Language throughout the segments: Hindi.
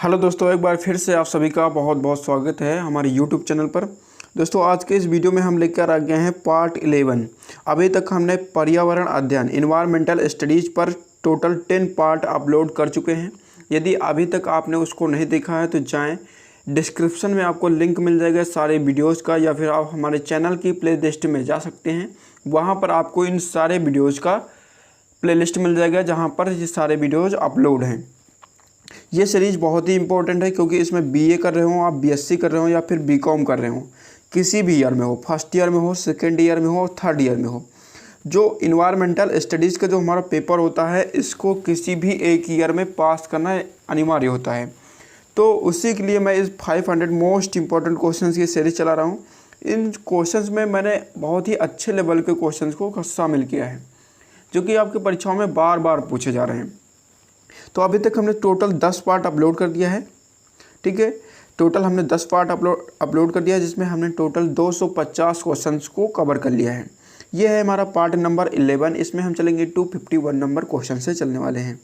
हेलो दोस्तों, एक बार फिर से आप सभी का बहुत बहुत स्वागत है हमारे यूट्यूब चैनल पर। दोस्तों, आज के इस वीडियो में हम लेकर आ गए हैं पार्ट 11। अभी तक हमने पर्यावरण अध्ययन इन्वायरमेंटल स्टडीज़ पर टोटल 10 पार्ट अपलोड कर चुके हैं। यदि अभी तक आपने उसको नहीं देखा है तो जाएं, डिस्क्रिप्शन में आपको लिंक मिल जाएगा सारे वीडियोज़ का, या फिर आप हमारे चैनल की प्ले लिस्ट में जा सकते हैं। वहाँ पर आपको इन सारे वीडियोज़ का प्ले लिस्ट मिल जाएगा जहाँ पर ये सारे वीडियोज़ अपलोड हैं। ये सीरीज़ बहुत ही इंपॉर्टेंट है क्योंकि इसमें बीए कर रहे हो आप, बीएससी कर रहे हो या फिर बीकॉम कर रहे हो, किसी भी ईयर में हो, फर्स्ट ईयर में हो, सेकेंड ईयर में हो, थर्ड ईयर में हो, जो इन्वायरमेंटल स्टडीज़ का जो हमारा पेपर होता है इसको किसी भी एक ईयर में पास करना अनिवार्य होता है। तो उसी के लिए मैं इस 500 मोस्ट इंपॉर्टेंट क्वेश्चंस की सीरीज़ चला रहा हूँ। इन क्वेश्चंस में मैंने बहुत ही अच्छे लेवल के क्वेश्चंस को शामिल किया है जो कि आपकी परीक्षाओं में बार बार पूछे जा रहे हैं। तो अभी तक हमने टोटल 10 पार्ट अपलोड कर दिया है। ठीक है, टोटल हमने 10 पार्ट अपलोड कर दिया है, जिसमें हमने टोटल 250 क्वेश्चंस को कवर कर लिया है। ये है हमारा पार्ट नंबर 11। इसमें हम चलेंगे 251 नंबर क्वेश्चन से चलने वाले हैं।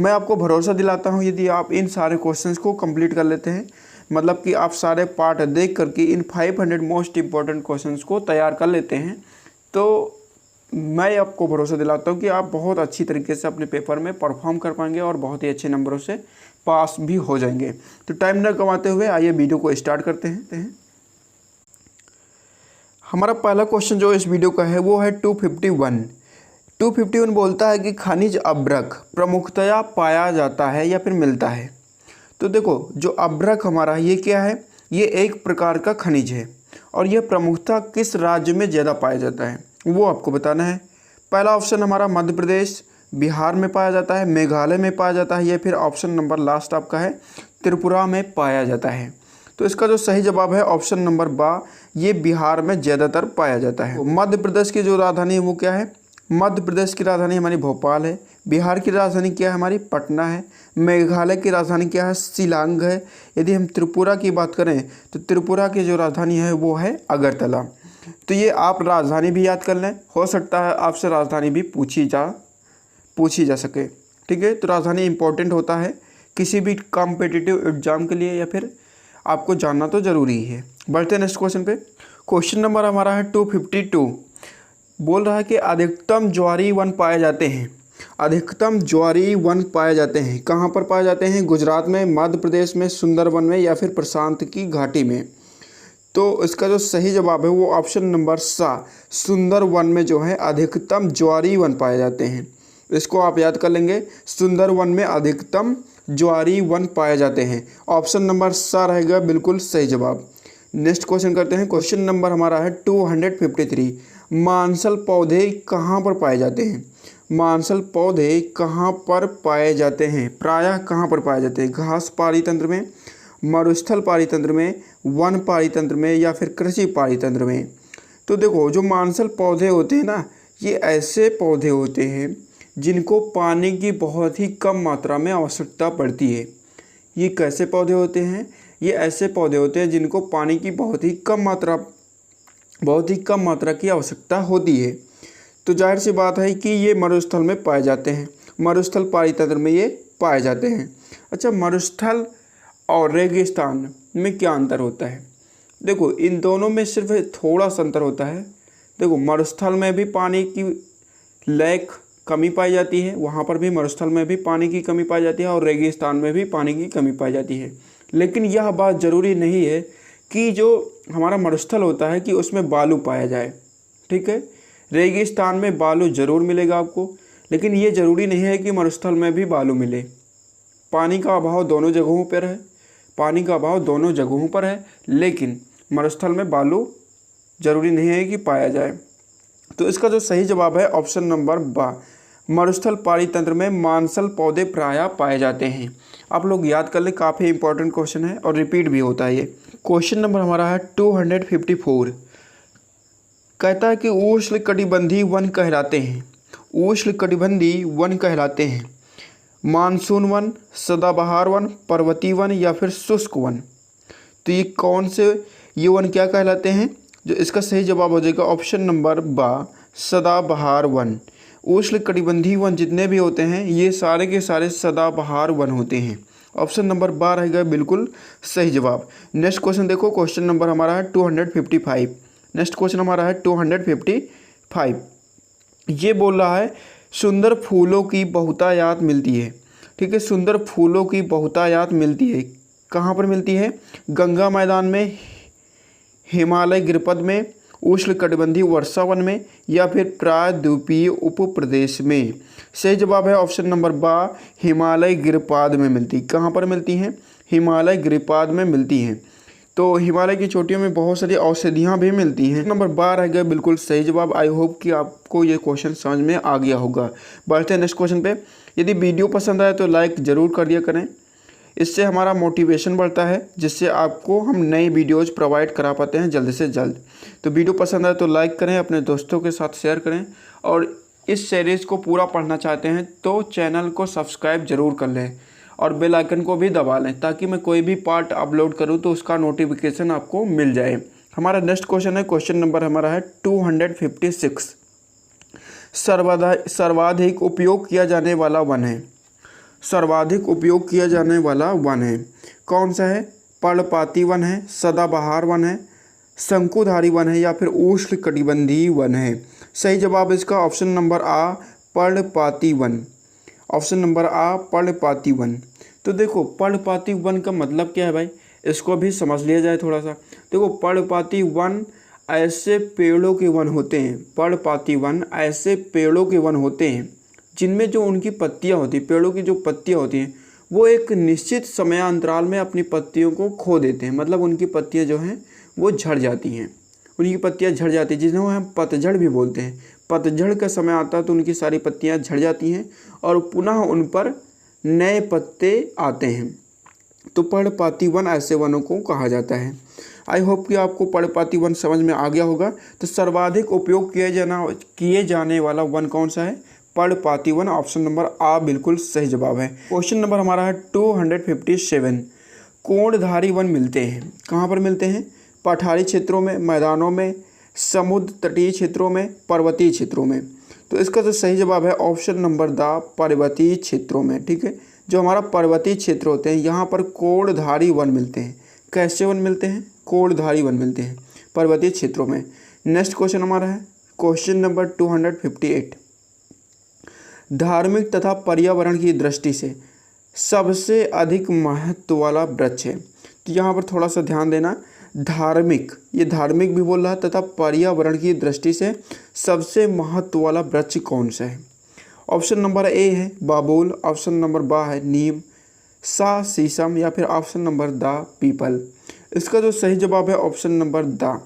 मैं आपको भरोसा दिलाता हूँ, यदि आप इन सारे क्वेश्चंस को कंप्लीट कर लेते हैं, मतलब कि आप सारे पार्ट देख करके इन 500 मोस्ट इंपॉर्टेंट क्वेश्चंस को तैयार कर लेते हैं, तो मैं आपको भरोसा दिलाता हूँ कि आप बहुत अच्छी तरीके से अपने पेपर में परफॉर्म कर पाएंगे और बहुत ही अच्छे नंबरों से पास भी हो जाएंगे। तो टाइम न गंवाते हुए आइए वीडियो को स्टार्ट करते हैं। हमारा पहला क्वेश्चन जो इस वीडियो का है वो है 251 बोलता है कि खनिज अभ्रक प्रमुखतया पाया जाता है या फिर मिलता है। तो देखो, जो अभ्रक हमारा ये क्या है, ये एक प्रकार का खनिज है और यह प्रमुखतः किस राज्य में ज़्यादा पाया जाता है वो आपको बताना है। पहला ऑप्शन हमारा मध्य प्रदेश, बिहार में पाया जाता है, मेघालय में पाया जाता है, या फिर ऑप्शन नंबर लास्ट आपका है त्रिपुरा में पाया जाता है। तो इसका जो सही जवाब है ऑप्शन नंबर बा, ये बिहार में ज़्यादातर पाया जाता है। तो मध्य प्रदेश की जो राजधानी है वो क्या है? मध्य प्रदेश की राजधानी हमारी भोपाल है। बिहार की राजधानी क्या है? हमारी पटना है। मेघालय की राजधानी क्या है? शिलांग है। यदि हम त्रिपुरा की बात करें तो त्रिपुरा की जो राजधानी है वो है अगरतला। तो ये आप राजधानी भी याद कर लें, हो सकता है आपसे राजधानी भी पूछी जा सके। ठीक है, तो राजधानी इंपॉर्टेंट होता है किसी भी कॉम्पिटिटिव एग्जाम के लिए, या फिर आपको जानना तो ज़रूरी ही है। बढ़ते हैं नेक्स्ट क्वेश्चन पे। क्वेश्चन नंबर हमारा है 252। बोल रहा है कि अधिकतम ज्वारी वन पाए जाते हैं। अधिकतम ज्वारी वन पाए जाते हैं कहाँ पर पाए जाते हैं? गुजरात में, मध्य प्रदेश में, सुंदरवन में, या फिर प्रशांत की घाटी में। तो इसका जो सही जवाब है वो ऑप्शन नंबर सा, सुंदरवन में जो है अधिकतम ज्वारी वन पाए जाते हैं। इसको आप याद कर लेंगे, सुंदरवन में अधिकतम ज्वारी वन पाए जाते हैं। ऑप्शन नंबर सा रहेगा बिल्कुल सही जवाब। नेक्स्ट क्वेश्चन करते हैं। क्वेश्चन नंबर हमारा है 253। मांसल पौधे कहाँ पर पाए जाते हैं? मांसल पौधे कहाँ पर पाए जाते हैं? प्रायः कहाँ पर पाए जाते हैं? घास पारितंत्र में, मरुस्थल पारितंत्र में, वन पारितंत्र में, या फिर कृषि पारितंत्र में। तो देखो, जो मांसल पौधे होते हैं ना, ये ऐसे पौधे होते हैं जिनको पानी की बहुत ही कम मात्रा में आवश्यकता पड़ती है। ये कैसे पौधे होते हैं? ये ऐसे पौधे होते हैं जिनको पानी की बहुत ही कम मात्रा की आवश्यकता होती है। तो जाहिर सी बात है कि ये मरुस्थल में पाए जाते हैं, मरुस्थल पारितंत्र में ये पाए जाते हैं। अच्छा, मरुस्थल और रेगिस्तान में क्या अंतर होता है? देखो, इन दोनों में सिर्फ थोड़ा सा अंतर होता है। देखो, मरुस्थल में भी पानी की लैक कमी पाई जाती है, वहाँ पर भी मरुस्थल में भी पानी की कमी पाई जाती है, और रेगिस्तान में भी पानी की कमी पाई जाती है। लेकिन यह बात ज़रूरी नहीं है कि जो हमारा मरुस्थल होता है कि उसमें बालू पाया जाए। ठीक है, रेगिस्तान में बालू ज़रूर मिलेगा आपको, लेकिन ये ज़रूरी नहीं है कि मरुस्थल में भी बालू मिले। पानी का अभाव दोनों जगहों पर है, लेकिन मरुस्थल में बालू ज़रूरी नहीं है कि पाया जाए। तो इसका जो सही जवाब है ऑप्शन नंबर बा, मरुस्थल पारितंत्र में मांसल पौधे प्रायः पाए जाते हैं। आप लोग याद कर लें, काफ़ी इंपॉर्टेंट क्वेश्चन है और रिपीट भी होता है ये। क्वेश्चन नंबर हमारा है 254। कहता है कि उष्णकटिबंधीय वन कहलाते हैं मानसून वन, सदाबहार वन, पर्वतीय वन, या फिर शुष्क वन। तो ये कौन से ये वन क्या कहलाते हैं? जो इसका सही जवाब हो जाएगा ऑप्शन नंबर बा, सदाबहार वन। उष्णकटिबंधीय वन जितने भी होते हैं ये सारे के सारे सदाबहार वन होते हैं, ऑप्शन नंबर 12 रहेगा बिल्कुल सही जवाब। नेक्स्ट क्वेश्चन देखो, क्वेश्चन नंबर हमारा है 255। नेक्स्ट क्वेश्चन हमारा है 255। ये बोल रहा है सुंदर फूलों की बहुतायत मिलती है। ठीक है, सुंदर फूलों की बहुतायत मिलती है, कहाँ पर मिलती है? गंगा मैदान में, हिमालय गिरिपथ में, उष्णकटिबंधीय वर्षा वन में, या फिर प्रायद्वीपीय उप प्रदेश में। सही जवाब है ऑप्शन नंबर 12, हिमालय गिरिपथ में मिलती। कहाँ पर मिलती हैं? हिमालय गिरिपथ में मिलती हैं। तो हिमालय की चोटियों में बहुत सारी औषधियाँ भी मिलती हैं। नंबर 12 है गया बिल्कुल सही जवाब। आई होप कि आपको ये क्वेश्चन समझ में आ गया होगा। बढ़ते हैं नेक्स्ट क्वेश्चन पे। यदि वीडियो पसंद आए तो लाइक ज़रूर कर दिया करें, इससे हमारा मोटिवेशन बढ़ता है, जिससे आपको हम नई वीडियोज़ प्रोवाइड करा पाते हैं जल्द से जल्द। तो वीडियो पसंद आए तो लाइक करें, अपने दोस्तों के साथ शेयर करें, और इस सीरीज़ को पूरा पढ़ना चाहते हैं तो चैनल को सब्सक्राइब ज़रूर कर लें और बेल आइकन को भी दबा लें, ताकि मैं कोई भी पार्ट अपलोड करूं तो उसका नोटिफिकेशन आपको मिल जाए। हमारा नेक्स्ट क्वेश्चन है, क्वेश्चन नंबर हमारा है 256। सर्वाधिक उपयोग किया जाने वाला वन है। सर्वाधिक उपयोग किया जाने वाला वन है कौन सा है? पर्णपाती वन है, सदाबहार वन है, शंकुधारी वन है, या फिर उष्णकटिबंधीय वन है। सही जवाब इसका ऑप्शन नंबर आ, पर्णपाती वन। ऑप्शन नंबर आ, पर्णपाती वन। तो देखो पर्णपाती वन का मतलब क्या है भाई, इसको भी समझ लिया जाए थोड़ा सा। देखो पर्णपाती वन ऐसे पेड़ों के वन होते हैं, पर्णपाती वन ऐसे पेड़ों के वन होते हैं जिनमें जो उनकी पत्तियां होती हैं, पेड़ों की जो पत्तियां होती हैं, वो एक निश्चित समयांतराल में अपनी पत्तियों को खो देते हैं। मतलब उनकी पत्तियां जो हैं वो झड़ जाती हैं, उनकी पत्तियां झड़ जाती हैं, जिन्हें हम पतझड़ भी बोलते हैं। पतझड़ का समय आता है तो उनकी सारी पत्तियां झड़ जाती हैं और पुनः उन पर नए पत्ते आते हैं। तो पर्णपाती वन ऐसे वनों को कहा जाता है। आई होप कि आपको पर्णपाती वन समझ में आ गया होगा। तो सर्वाधिक उपयोग किए जाने वाला वन कौन सा है? पर्णपाती वन। ऑप्शन नंबर आ बिल्कुल सही जवाब है। क्वेश्चन नंबर हमारा है 257। कोणधारी वन मिलते हैं, कहाँ पर मिलते हैं? पठारी क्षेत्रों में, मैदानों में, समुद्र तटीय क्षेत्रों में, पर्वतीय क्षेत्रों में। तो इसका जो सही जवाब है ऑप्शन नंबर द, पर्वतीय क्षेत्रों में। ठीक है, जो हमारा पर्वतीय क्षेत्र होते हैं यहाँ पर कोणधारी वन मिलते हैं। कैसे वन मिलते हैं? कोणधारी वन मिलते हैं पर्वतीय क्षेत्रों में। नेक्स्ट क्वेश्चन हमारा है क्वेश्चन नंबर 258। धार्मिक तथा पर्यावरण की दृष्टि से सबसे अधिक महत्व वाला वृक्ष है। तो यहाँ पर थोड़ा सा ध्यान देना, धार्मिक, ये धार्मिक भी बोल रहा है, तथा पर्यावरण की दृष्टि से सबसे महत्व वाला वृक्ष कौन सा है? ऑप्शन नंबर ए है बाबूल, ऑप्शन नंबर बा है नीम, सा शीशम, या फिर ऑप्शन नंबर द पीपल। इसका जो सही जवाब है option number the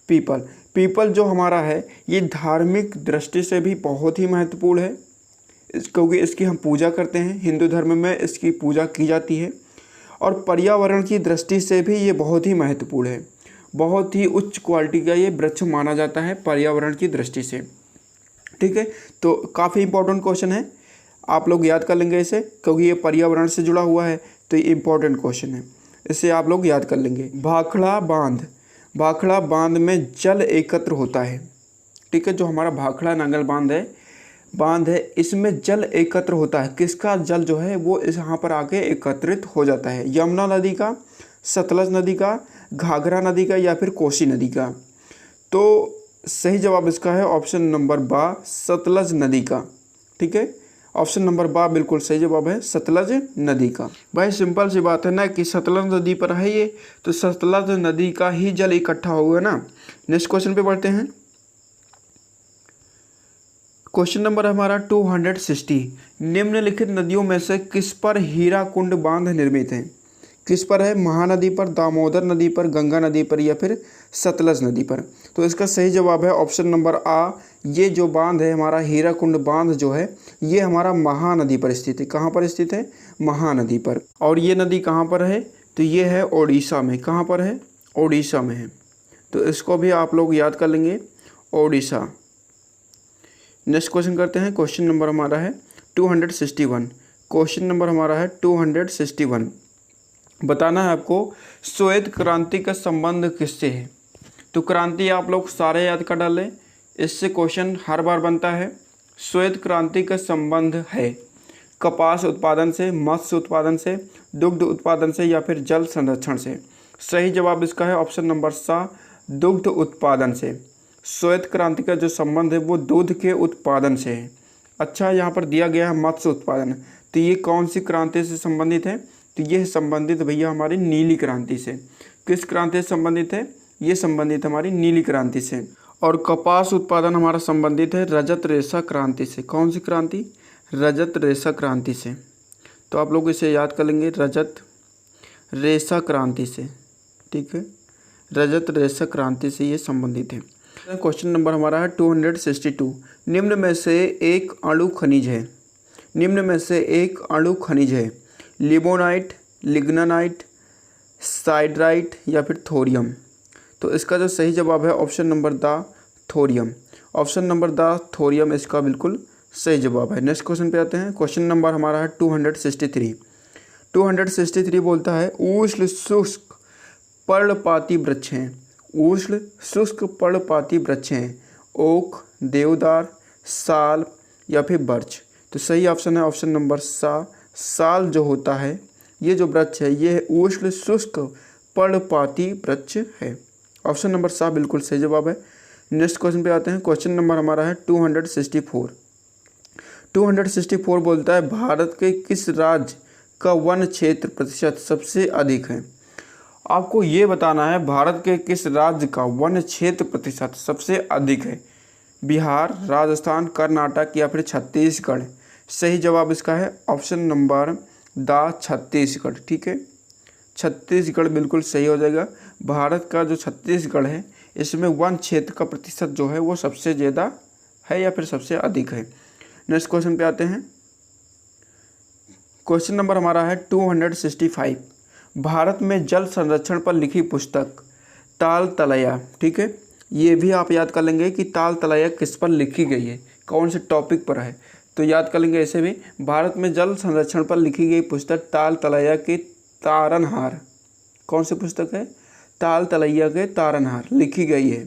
people. People जो हमारा है ये धार्मिक दृष्टि से भी बहुत ही महत्वपूर्ण है, क्योंकि इसकी हम पूजा करते हैं, हिंदू धर्म में इसकी पूजा की जाती है। और पर्यावरण की दृष्टि से भी ये बहुत ही महत्वपूर्ण है, बहुत ही उच्च क्वालिटी का ये वृक्ष माना जाता है पर्यावरण की दृष्टि से। ठीक है, तो काफ़ी इंपॉर्टेंट क्वेश्चन है, आप लोग याद कर लेंगे इसे, क्योंकि ये पर्यावरण से जुड़ा हुआ है तो ये इंपॉर्टेंट क्वेश्चन है, इसे आप लोग याद कर लेंगे। भाखड़ा बांध, भाखड़ा बांध में जल एकत्र होता है। ठीक है, जो हमारा भाखड़ा नांगल बांध है इसमें जल एकत्र होता है। किसका जल जो है वो इस यहाँ पर आके एकत्रित हो जाता है? यमुना नदी का, सतलज नदी का, घाघरा नदी का, या फिर कोसी नदी का? तो सही जवाब इसका है ऑप्शन नंबर बा, सतलज नदी का। ठीक है, ऑप्शन नंबर बा बिल्कुल सही जवाब है, सतलज नदी का। भाई सिंपल सी बात है ना कि सतलज नदी पर है ये, तो सतलज नदी का ही जल इकट्ठा होगा ना। नेक्स्ट क्वेश्चन पे बढ़ते हैं। क्वेश्चन नंबर हमारा 260। निम्नलिखित नदियों में से किस पर हीराकुंड बांध निर्मित है? किस पर है? महानदी पर, दामोदर नदी पर, गंगा नदी पर, या फिर सतलज नदी पर? तो इसका सही जवाब है ऑप्शन नंबर आ, ये जो बांध है हमारा हीराकुंड बांध जो है ये हमारा महानदी पर स्थित है। कहाँ पर स्थित है? महानदी पर। और ये नदी कहाँ पर है? तो ये है ओडिशा में। कहाँ पर है? ओडिशा में है। तो इसको भी आप लोग याद कर लेंगे, ओडिशा। नेक्स्ट क्वेश्चन करते हैं। क्वेश्चन नंबर हमारा है 261। क्वेश्चन नंबर हमारा है 261। बताना है आपको श्वेत क्रांति का संबंध किससे है? तो क्रांति आप लोग सारे याद कर डालें, इससे क्वेश्चन हर बार बनता है। श्वेत क्रांति का संबंध है कपास उत्पादन से, मत्स्य उत्पादन से, दुग्ध उत्पादन से या फिर जल संरक्षण से। सही जवाब इसका है ऑप्शन नंबर सा, दुग्ध उत्पादन से। श्वेत क्रांति का जो संबंध है वो दूध के उत्पादन से है। अच्छा, यहाँ पर दिया गया है मत्स्य उत्पादन, तो ये कौन सी क्रांति से संबंधित है? तो ये संबंधित भैया हमारी नीली क्रांति से। किस क्रांति से संबंधित है? ये संबंधित हमारी नीली क्रांति से। और कपास उत्पादन हमारा संबंधित है रजत रेशा क्रांति से। कौन सी क्रांति? रजत रेशा क्रांति से। तो आप लोग इसे याद कर लेंगे, रजत रेशा क्रांति से। ठीक है, रजत रेशा क्रांति से ये संबंधित है। क्वेश्चन नंबर हमारा है 262। निम्न में से एक अणु खनिज है, निम्न में से एक अणु खनिज है, लिमोनाइट, लिग्नानाइट, साइड्राइट या फिर थोरियम। तो इसका जो सही जवाब है option number the thorium. Option number the thorium इसका बिल्कुल सही जवाब है। नेक्स्ट क्वेश्चन पे आते हैं। क्वेश्चन नंबर हमारा है 263। 263 बोलता है उष्ण शुष्क पर्णपाती वृक्ष हैं, उष्ण शुष्क पर्णपाती वृक्ष हैं, ओक, देवदार, साल या फिर बर्च। तो सही ऑप्शन है ऑप्शन नंबर सा, साल जो होता है, ये जो वृक्ष है ये उष्ण शुष्क पर्णपाती वृक्ष है। ऑप्शन नंबर सा बिल्कुल सही जवाब है। नेक्स्ट क्वेश्चन पे आते हैं। क्वेश्चन नंबर हमारा है 264। 264 बोलता है भारत के किस राज्य का वन क्षेत्र प्रतिशत सबसे अधिक है? आपको ये बताना है भारत के किस राज्य का वन क्षेत्र प्रतिशत सबसे अधिक है। बिहार, राजस्थान, कर्नाटक या फिर छत्तीसगढ़। सही जवाब इसका है ऑप्शन नंबर द छत्तीसगढ़। ठीक है, छत्तीसगढ़ बिल्कुल सही हो जाएगा। भारत का जो छत्तीसगढ़ है इसमें वन क्षेत्र का प्रतिशत जो है वो सबसे ज़्यादा है या फिर सबसे अधिक है। नेक्स्ट क्वेश्चन पे आते हैं। क्वेश्चन नंबर हमारा है 265। भारत में जल संरक्षण पर लिखी पुस्तक ताल तलैया। ठीक है, ये भी आप याद कर लेंगे कि ताल तलैया किस पर लिखी गई है, कौन से टॉपिक पर है। तो याद कर लेंगे ऐसे भी, भारत में जल संरक्षण पर लिखी गई पुस्तक ताल तलैया के तारनहार। कौन सी पुस्तक है? ताल तलैया के तारनहार लिखी गई है।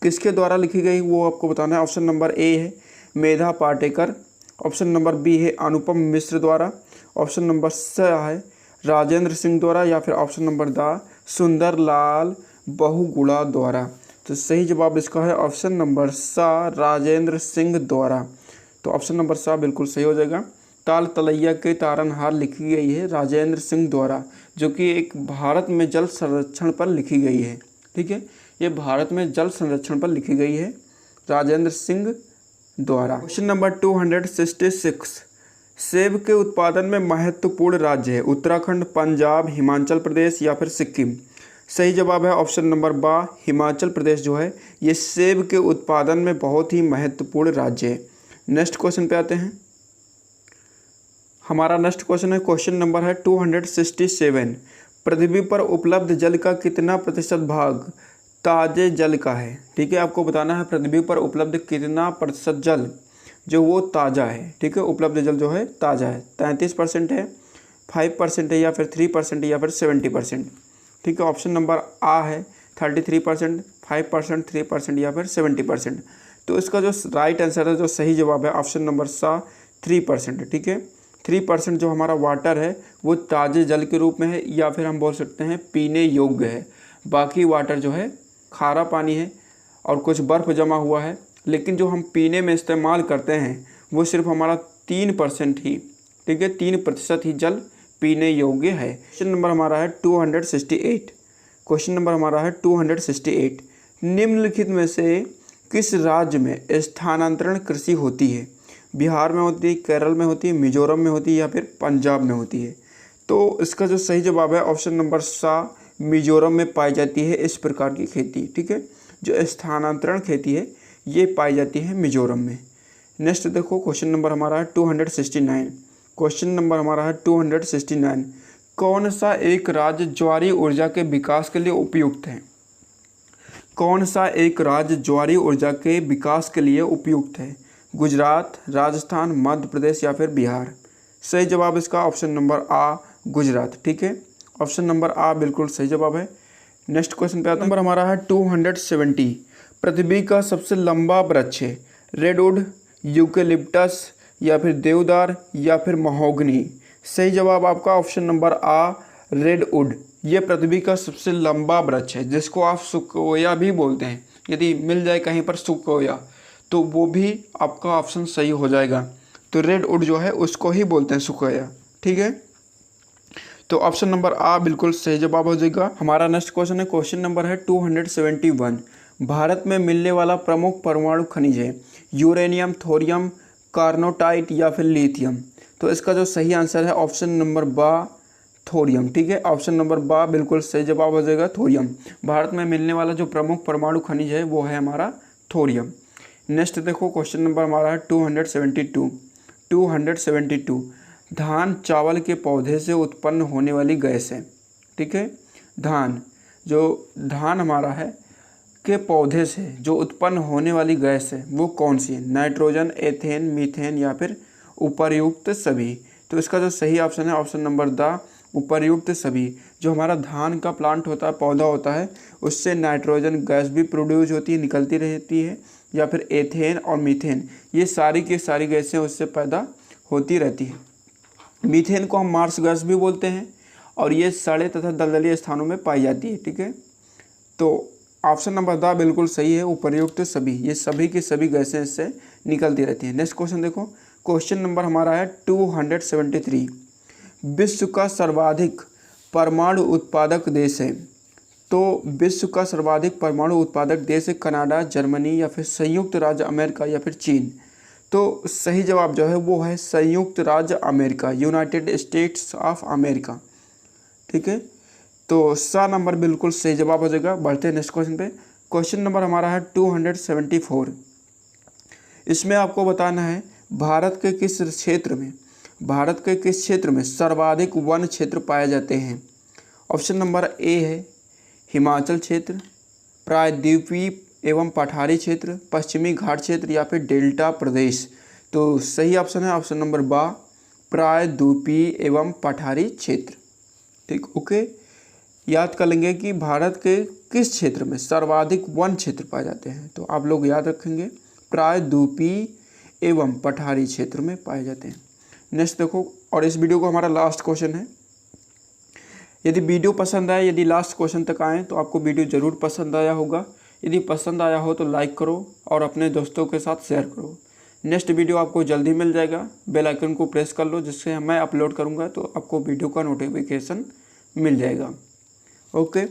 किसके द्वारा लिखी गई वो आपको बताना है। ऑप्शन नंबर ए है मेधा पाटेकर, ऑप्शन नंबर बी है अनुपम मिश्र द्वारा, ऑप्शन नंबर सी है राजेंद्र सिंह द्वारा या फिर option number D Sunderlal Bahuguna द्वारा। तो सही जवाब इसका है ऑप्शन नंबर सा, राजेंद्र सिंह द्वारा। तो ऑप्शन नंबर सा बिल्कुल सही हो जाएगा। ताल तलैया के तारनहार लिखी गई है राजेंद्र सिंह द्वारा, जो कि एक भारत में जल संरक्षण पर लिखी गई है। ठीक है, ये भारत में जल संरक्षण पर लिखी गई है राजेंद्र सिंह द्वारा। Question number 266। सेब के उत्पादन में महत्वपूर्ण राज्य है उत्तराखंड, पंजाब, हिमाचल प्रदेश या फिर सिक्किम। सही जवाब है ऑप्शन नंबर बा, हिमाचल प्रदेश जो है ये सेब के उत्पादन में बहुत ही महत्वपूर्ण राज्य है। नेक्स्ट क्वेश्चन पे आते हैं। हमारा नेक्स्ट क्वेश्चन है, क्वेश्चन नंबर है 267। पृथ्वी पर उपलब्ध जल का कितना प्रतिशत भाग ताजे जल का है? ठीक है, आपको बताना है पृथ्वी पर उपलब्ध कितना प्रतिशत जल जो वो ताज़ा है। ठीक है, उपलब्ध जल जो है ताज़ा है। 33% है, 5% है या फिर 3% या फिर 70%। ठीक है, ऑप्शन नंबर आ है 33%, 5%, 3% या फिर 70%। तो इसका जो राइट आंसर है, जो सही जवाब है ऑप्शन नंबर सा 3%। ठीक है, 3% जो हमारा वाटर है वो ताज़े जल के रूप में है या फिर हम बोल सकते हैं पीने योग्य है। बाकी वाटर जो है खारा पानी है और कुछ बर्फ़ जमा हुआ है, लेकिन जो हम पीने में इस्तेमाल करते हैं वो सिर्फ हमारा 3% ही। ठीक है, 3% ही जल पीने योग्य है। क्वेश्चन नंबर हमारा है 268। क्वेश्चन नंबर हमारा है 268। निम्नलिखित में से किस राज्य में स्थानांतरण कृषि होती है? बिहार में होती है, केरल में होती है, मिजोरम में होती है या फिर पंजाब में होती है। तो इसका जो सही जवाब है ऑप्शन नंबर सा, मिजोरम में पाई जाती है इस प्रकार की खेती। ठीक है, जो स्थानांतरण खेती है ये पाई जाती है मिजोरम में। नेक्स्ट देखो, क्वेश्चन नंबर हमारा है 269। क्वेश्चन नंबर हमारा है 269। कौन सा एक राज्य ज्वारीय ऊर्जा के विकास के लिए उपयुक्त है? कौन सा एक राज्य ज्वारीय ऊर्जा के विकास के लिए उपयुक्त है? गुजरात, राजस्थान, मध्य प्रदेश या फिर बिहार। सही जवाब इसका ऑप्शन नंबर आ, गुजरात। ठीक है, ऑप्शन नंबर आ बिल्कुल सही जवाब है। नेक्स्ट क्वेश्चन पे आता है। नंबर हमारा है 270। पृथ्वी का सबसे लंबा वृक्ष है रेडवुड, यूकेलिप्टस या फिर देवदार या फिर महोगनी। सही जवाब आपका ऑप्शन नंबर आ रेडवुड। ये पृथ्वी का सबसे लंबा वृक्ष है जिसको आप सुकोया भी बोलते हैं। यदि मिल जाए कहीं पर सुकोया तो वो भी आपका ऑप्शन सही हो जाएगा। तो रेडवुड जो है उसको ही बोलते हैं सुकोया। ठीक है, तो ऑप्शन नंबर आ बिल्कुल सही जवाब हो जाएगा। हमारा नेक्स्ट क्वेश्चन है, क्वेश्चन नंबर है 271। भारत में मिलने वाला प्रमुख परमाणु खनिज है यूरेनियम, थोरियम, कार्नोटाइट या फिर लिथियम। तो इसका जो सही आंसर है ऑप्शन नंबर बा थोरियम। ठीक है, ऑप्शन नंबर बा बिल्कुल सही जवाब हो जाएगा थोरियम। भारत में मिलने वाला जो प्रमुख परमाणु खनिज है वो है हमारा थोरियम। नेक्स्ट देखो क्वेश्चन नंबर हमारा है 272। धान चावल के पौधे से उत्पन्न होने वाली गैस है। ठीक है, धान हमारा है के पौधे से जो उत्पन्न होने वाली गैस है वो कौन सी है? नाइट्रोजन, एथेन, मीथेन या फिर उपर्युक्त सभी। तो इसका जो सही ऑप्शन है ऑप्शन नंबर द उपर्युक्त सभी। जो हमारा धान का प्लांट होता है, पौधा होता है, उससे नाइट्रोजन गैस भी प्रोड्यूस होती है, निकलती रहती है, या फिर एथेन और मीथेन, ये सारी की सारी गैसें उससे पैदा होती रहती है। मीथेन को हम मार्स गैस भी बोलते हैं और ये सड़े तथा दलदली स्थानों में पाई जाती है। ठीक है, तो ऑप्शन नंबर द बिल्कुल सही है, उपर्युक्त सभी। ये सभी की सभी गैसें इससे निकलती रहती हैं। नेक्स्ट क्वेश्चन देखो, क्वेश्चन नंबर हमारा है 273। विश्व का सर्वाधिक परमाणु उत्पादक देश है। तो विश्व का सर्वाधिक परमाणु उत्पादक देश है कनाडा, जर्मनी या फिर संयुक्त राज्य अमेरिका या फिर चीन। तो सही जवाब जो है वो है संयुक्त राज्य America, United states of America. ठीक है, तो सा नंबर बिल्कुल सही जवाब हो जाएगा। बढ़ते हैं नेक्स्ट क्वेश्चन पे। क्वेश्चन नंबर हमारा है 274। इसमें आपको बताना है भारत के किस क्षेत्र में सर्वाधिक वन क्षेत्र पाए जाते हैं। ऑप्शन नंबर ए है हिमाचल क्षेत्र, प्रायद्वीपीय एवं पठारी क्षेत्र, पश्चिमी घाट क्षेत्र या फिर डेल्टा प्रदेश। तो सही ऑप्शन है ऑप्शन नंबर बा प्रायद्वीपीय एवं पठारी क्षेत्र। ठीक, ओके, याद कर लेंगे कि भारत के किस क्षेत्र में सर्वाधिक वन क्षेत्र पाए जाते हैं। तो आप लोग याद रखेंगे प्रायद्वीपीय एवं पठारी क्षेत्र में पाए जाते हैं। नेक्स्ट देखो, और इस वीडियो को हमारा लास्ट क्वेश्चन है। यदि वीडियो पसंद आए, यदि लास्ट क्वेश्चन तक आए तो आपको वीडियो ज़रूर पसंद आया होगा। यदि पसंद आया हो तो लाइक करो और अपने दोस्तों के साथ शेयर करो। नेक्स्ट वीडियो आपको जल्दी मिल जाएगा। बेल आइकन को प्रेस कर लो, जिससे मैं अपलोड करूँगा तो आपको वीडियो का नोटिफिकेशन मिल जाएगा। ओके,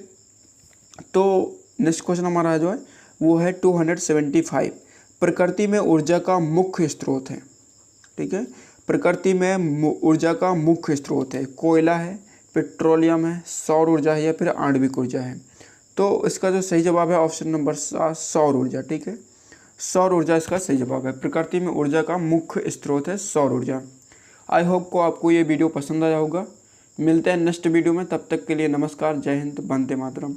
तो नेक्स्ट क्वेश्चन हमारा जो है वो है 275। प्रकृति में ऊर्जा का मुख्य स्रोत है। ठीक है, प्रकृति में ऊर्जा का मुख्य स्रोत है कोयला है, पेट्रोलियम है, सौर ऊर्जा है या फिर आणविक ऊर्जा है। तो इसका जो सही जवाब है ऑप्शन नंबर सौर ऊर्जा। ठीक है, सौर ऊर्जा इसका सही जवाब है। प्रकृति में ऊर्जा का मुख्य स्रोत है सौर ऊर्जा। आई होप को आपको ये वीडियो पसंद आया होगा। मिलते हैं नेक्स्ट वीडियो में, तब तक के लिए नमस्कार, जय हिंद, वंदे मातरम।